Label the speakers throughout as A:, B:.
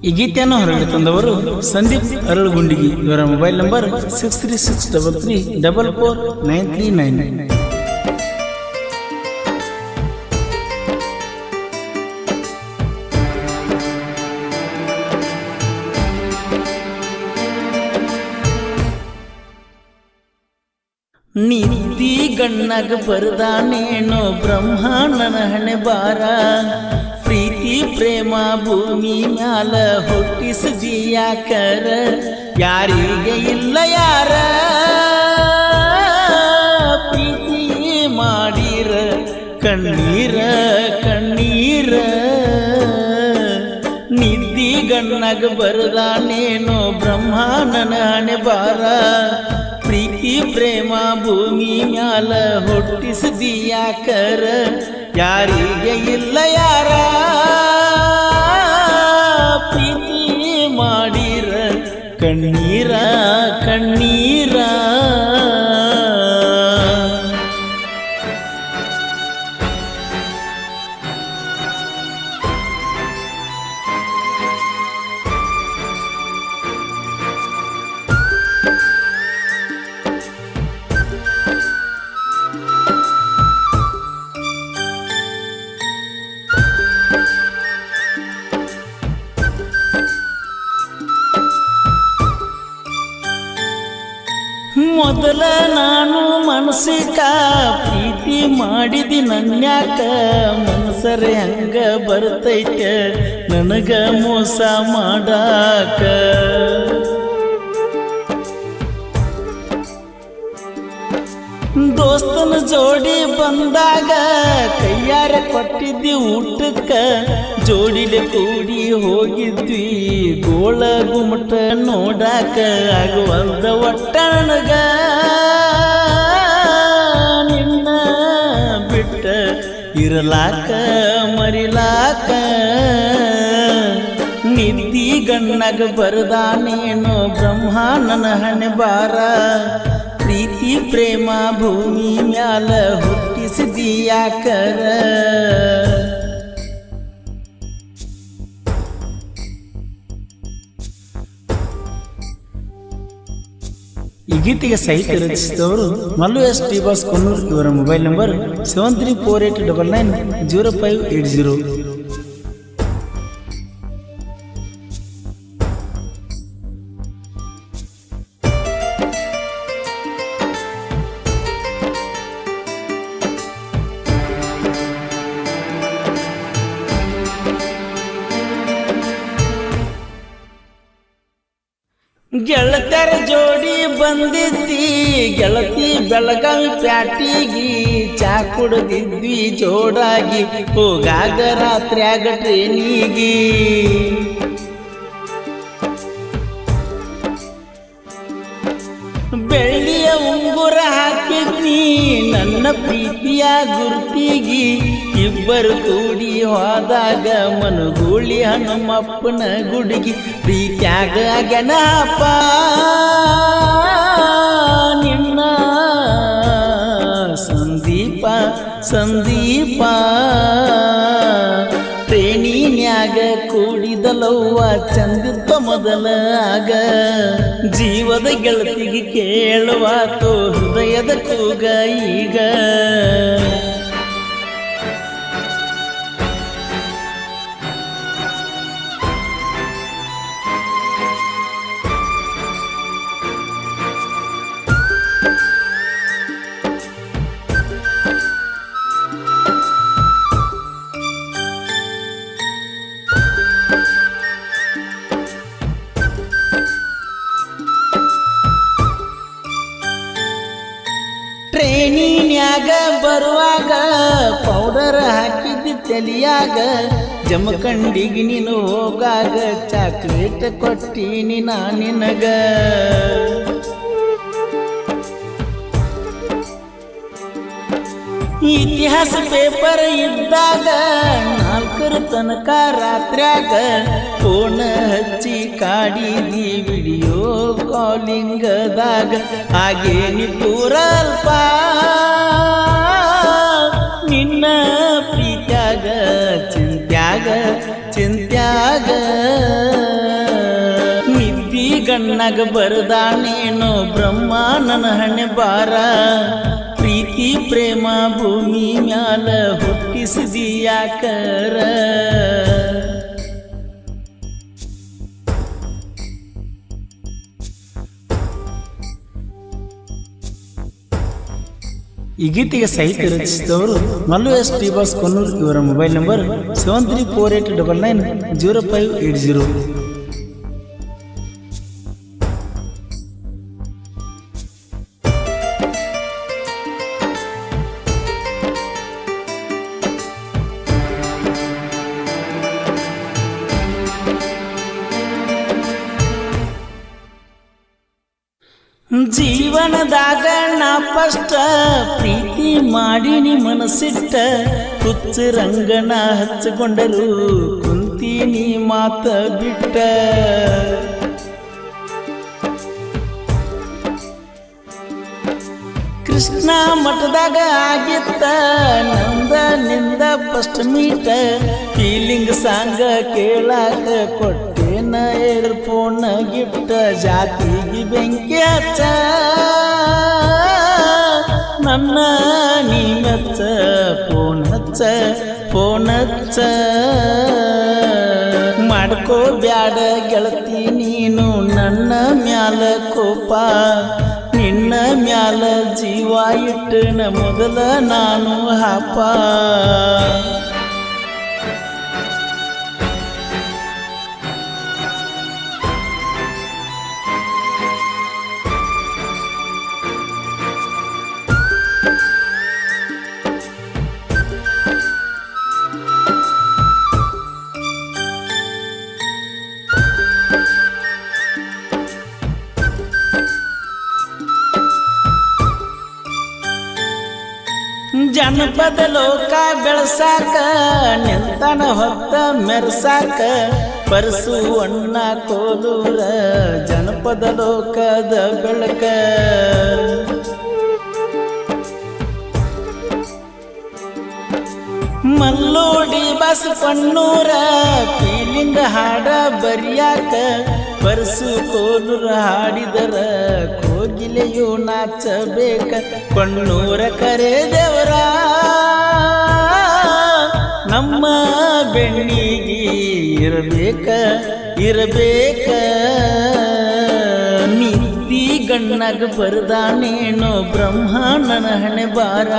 A: ಈ ಗೀತೆಯನ್ನು ಹೊರಗಡೆ ತಂದವರು ಸಂದೀಪ್ ಅರಳುಗುಂಡಿಗಿ. ಇವರ ಮೊಬೈಲ್ ನಂಬರ್ 6363344939. ನಿತ್ತಿ ಗಣ್ಣಗ ಬರದಾನೇನೋ ಬ್ರಹ್ಮಾಂಡನ ಹಣೆ ಬಾರ, ಪ್ರೀತಿ ಪ್ರೇಮ ಭೂಮಿ ಮ್ಯಾಲ ಹುಟ್ಟಿಸಿ ಯಾಕರ, ಯಾರಿಗೆ ಇಲ್ಲ ಯಾರ ಪ್ರೀತಿ ಮಾಡಿರ ಕಣ್ಣೀರ ಕಣ್ಣೀರ. ನಿದ್ದಿ ಗಣ್ಣಗ ಬರದಾನೇನೋ ಬ್ರಹ್ಮಾಂಡನ ಹಣೆ ಬಾರ, ಪ್ರೀತಿ ಪ್ರೇಮ ಭೂಮಿ ಮ್ಯಾಲ ಹುಟ್ಟಿಸಿ ಯಾಕರ, ಯಾರಿಗೆ ಇಲ್ಲ ಯಾರ ಪ್ರೀತಿ ಮಾಡಿರ ಕಣ್ಣೀರ ಕಣ್ಣೀರ. ಮೊದಲ ನಾನು ಮನಸ್ಸಿಕ ಪ್ರೀತಿ ಮಾಡಿದಿ ನನ್ಯಾಕ, ಮನಸರೆ ಹಂಗ ಬರ್ತೈತೆ ನನಗ ಮೋಸ ಮಾಡಾಕ. ದೋಸ್ತನ ಜೋಡಿ ಬಂದಾಗ ಕೈಯಾರ ಕೊಟ್ಟಿದ್ದಿ ಊಟಕ್ಕ, ಜೋಡಿಲೆ ಕೂಡಿ ಹೋಗಿದ್ವಿ ಗೋಳ ಗುಮಟ ನೋಡಾಕ. ಆಗುವಂದ ಒಟ್ಟ ನನಗ ನಿನ್ನ ಬಿಟ್ಟ ಇರಲಾಕ ಮರಿಲಾಕ. ನಿದ್ದಿ ಗಣ್ಣಗ ಬರದಾನೇನೋ ಬ್ರಹ್ಮಾಂಡನ ಹಣೆ ಬಾರ, ಪ್ರೀತಿ ಪ್ರೇಮ ಭೂಮಿ ಮ್ಯಾಲ ಹುಟ್ಟಿಸಿ ಯಾಕರ. ಈ ಗೀತೆಗೆ ಸಾಹಿತ್ಯ ರಚಿಸಿದವರು ಮಲ್ಲು ಎಸ್ ಟಿ ಬಾಸ್ ಕೊನ್ನೂರು. ಇವರ ಮೊಬೈಲ್ ನಂಬರ್ 7348990580. ಗೆಳತರ ಜೋಡಿ ಬಂದಿದ್ದಿ ಗೆಳತಿ ಬೆಳಗಾವಿ ಪ್ಯಾಟಿಗಿ, ಚಾ ಕುಡ್ದಿದ್ವಿ ಜೋಡಾಗಿ ಹೋಗಾಗ ರಾತ್ರ್ಯಾಗ ಟ್ರೇನಿಗಿ. ಬೆಳ್ಳಿಯ ಉಂಗುರ ಹಾಕಿದ್ನಿ ನನ್ನ ಪ್ರೀತಿಯ ಗುರುತಿಗಿ, ಇಬ್ಬರು ಕೂಡಿ ಹೋದಾಗ ಮನಗೂಳಿ ಹನುಮಪ್ಪನ ಗುಡಿಗಿ. ಪ್ರೀತ್ಯಾಗ ಗಣಪ ನಿನ್ನ ಸಂದೀಪ ಸಂದೀಪ, ಪ್ರೇಣಿನ್ಯಾಗ ಕೂಡಿದಲವ್ವ ಚಂದಿತ್ತ ಮೊದಲ ಆಗ. ಜೀವದ ಗೆಳತಿಗೆ ಕೇಳುವಾತೋ ಹೃದಯದ ಕೂಗ ಈಗ. ಟ್ರೇನಿನ್ಯಾಗ ಬರುವಾಗ ಪೌಡರ್ ಹಾಕಿದ್ದಿ ತಲಿಯಾಗ, ಜಮಖಂಡಿಗೆ ನೀನು ಹೋಗಾಗ ಚಾಕ್ಲೇಟ್ ಕೊಟ್ಟೀನಿ ನಾ ನಿನಗ. ಇತಿಹಾಸ ಪೇಪರ್ ಇದ್ದಾಗ 4 ತನಕ ರಾತ್ರ್ಯಾಗ ಫೋನ್ ಹಚ್ಚಿ ಕಾಡಿದಿ ವಿಡಿಯೋ ಕಾಲಿಂಗದಾಗ. ಹಾಗೇನಿ ಪೂರಲ್ಪ ನಿನ್ನ ಪ್ರೀತ್ಯಾಗ ಚಿಂತ್ಯಾಗ ಚಿಂತ್ಯಾಗ ಗಣ್ಣಗ ಬರದಾನೇನೋ ಬ್ರಹ್ಮ ನನ್ನ ಹಣೆ ಬಾರ ಪ್ರೀತಿ ಪ್ರೇಮ ಭೂಮಿ ಮ್ಯಾಲ ಹುಟ್ಟಿಸಿದಿ ಯಾಕರ ಈ ಗೀತೆಗೆ ಸಾಹಿತ್ಯ ರಚಿಸಿದವರು ಮಲ್ಲು ಎಸ್ ಟಿ ಬಾಸ್ ಕೊನ್ನೂರು. ಇವರ ಮೊಬೈಲ್ ನಂಬರ್ 7348990580. ಜೀವನದಾಗ ನಾ ಫಸ್ಟ್ ಪ್ರೀತಿ ಮಾಡಿನಿ ಮನಸ್ಸಿಟ್ಟ ಹುಚ್ಚ ರಂಗನ ಹಚ್ಚಿಕೊಂಡರು ಕುಂತೀನಿ ಮಾತ ಬಿಟ್ಟ ಕೃಷ್ಣ ಮಠದಾಗ ಆಗಿತ್ತ ನಂದ ನಿಂದ ಫಸ್ಟ್ ಮೀಟ ಫೀಲಿಂಗ್ ಸಾಂಗ ಕೇಳಾಕ ಕೊಟ್ಟೇನ ಏರ್ಫೋನ್ ಗಿಫ್ಟ್ ಜಾತಿಗೆ ಬೆಂಕಿ ಹಚ್ಚ ನನ್ನ ನೀ ಮೆಚ್ಚ ಫೋನ್ ಹಚ್ಚ ಮಾಡ್ಕೋ ಬ್ಯಾಡ ಗೆಳತಿ ನೀನು ನನ್ನ ಮ್ಯಾಲ ಕೋಪ ನಿನ್ನ ಮ್ಯಾಲ ಜೀವ ಇಟ್ಟನ ಮೊದಲ ನಾನು ಹಾಪ ಜನಪದ ಲೋಕ ಬೆಳಸಾಕ ನಿಂತನ ಹೊತ್ತ ಮೆರ್ಸಾಕ ಪರಸು ಅಣ್ಣ ಕೋಲೂರ ಜನಪದ ಲೋಕದ ಬೆಳಕ ಮಲ್ಲೋಡಿ ಬಸ್ ಕೊನ್ನೂರ ಫೀಲಿಂಗ್ ಹಾಡ ಬರಿಯಾಕ ಪರಸು ಕೋಲೂರ ಹಾಡಿದರ ಕೋಗಿಲೆಯು ನಾಚಬೇಕ ಕೊನ್ನೂರ ಕರೆ ದೇವರ ನಮ್ಮ ಬೆಣ್ಣಿಗೆ ಇರಬೇಕ ನಿತ್ತಿ ಗಣ್ಣಗ ಬರದಾನೇನೋ ಬ್ರಹ್ಮ ನನ್ನ ಹಣೆ ಬಾರ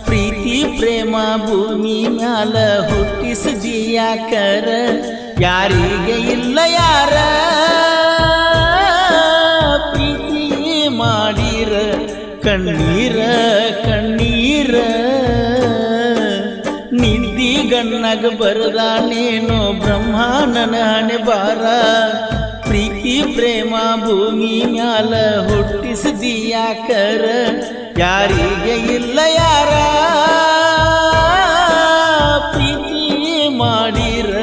A: ಪ್ರೀತಿ ಪ್ರೇಮ ಭೂಮಿ ಮ್ಯಾಲ ಹುಟ್ಟಿಸಿದಿ ಯಾಕರ ಯಾರಿಗೆ ಇಲ್ಲ ಯಾರ ಪ್ರೀತಿ ಮಾಡಿರ ಕಣ್ಣೀರ ನಿದ್ದಿ ಗಣ್ಣಗ ಬರದಾನೇನೋ ಬ್ರಹ್ಮ ನನ್ನ ಹಣೆ ಬಾರ ಪ್ರೀತಿ ಪ್ರೇಮ ಭೂಮಿ ಮ್ಯಾಲ ಹುಟ್ಟಿಸಿದಿ ಯಾಕರ ಯಾರಿಗೆ ಇಲ್ಲ ಯಾರ ಪ್ರೀತಿ ಮಾಡಿರ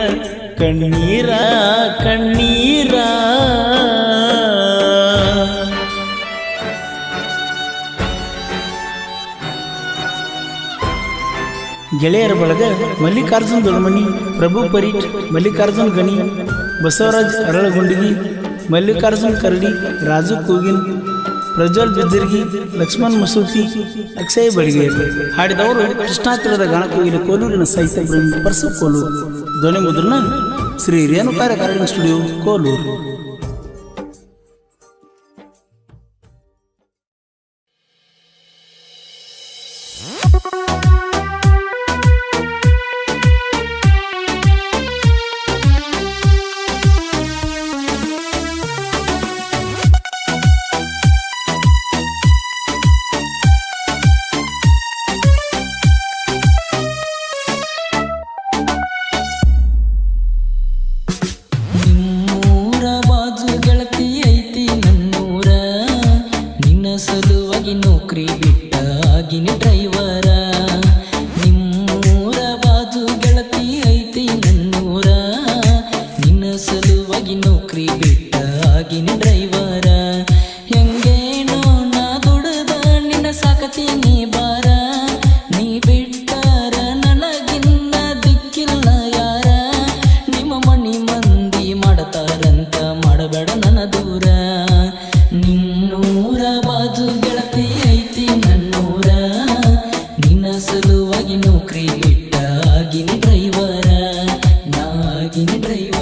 A: ಕಣ್ಣೀರ ಗೆಳೆಯರ ಬಳಗ ಮಲ್ಲಿಕಾರ್ಜುನ್ ದೊಡ್ಮನಿ, ಪ್ರಭು ಪರೀಟ್, ಮಲ್ಲಿಕಾರ್ಜುನ್ ಗಣಿ, ಬಸವರಾಜ್ ಅರಳಗುಂಡಿಗಿ, ಮಲ್ಲಿಕಾರ್ಜುನ್ ಕರಡಿ, ರಾಜು ಕೂಗಿನ್, ಪ್ರಜ್ವಲ್ ಬಿದ್ದರ್ಗಿ, ಲಕ್ಷ್ಮಣ್ ಮಸೂತಿ, ಅಕ್ಷಯ್ ಬಡಿಗೇರ್. ಹಾಡಿದವರು ಕೃಷ್ಣಾತಿರದ ಗಾಣಕೋಗಿನ ಕೋಲೂರಿನ ಸಾಹಿತ್ಯ ಪ್ರೇಮಿ ಪರ್ಸು ಕೋಲೂರು. ಧ್ವನಿ ಮುದ್ರಣ ಶ್ರೀ ರೇಣುಕಾರ ರೆಕಾರ್ಡಿಂಗ್ ಸ್ಟುಡಿಯೋ ಕೋಲೂರು.
B: ಸಲುವಾಗಿ ನೌಕರಿ ಬಿಟ್ಟ ಆಗಿನಿ ಡ್ರೈವರ, ನಾ ಆಗಿನಿ ಡ್ರೈವರ.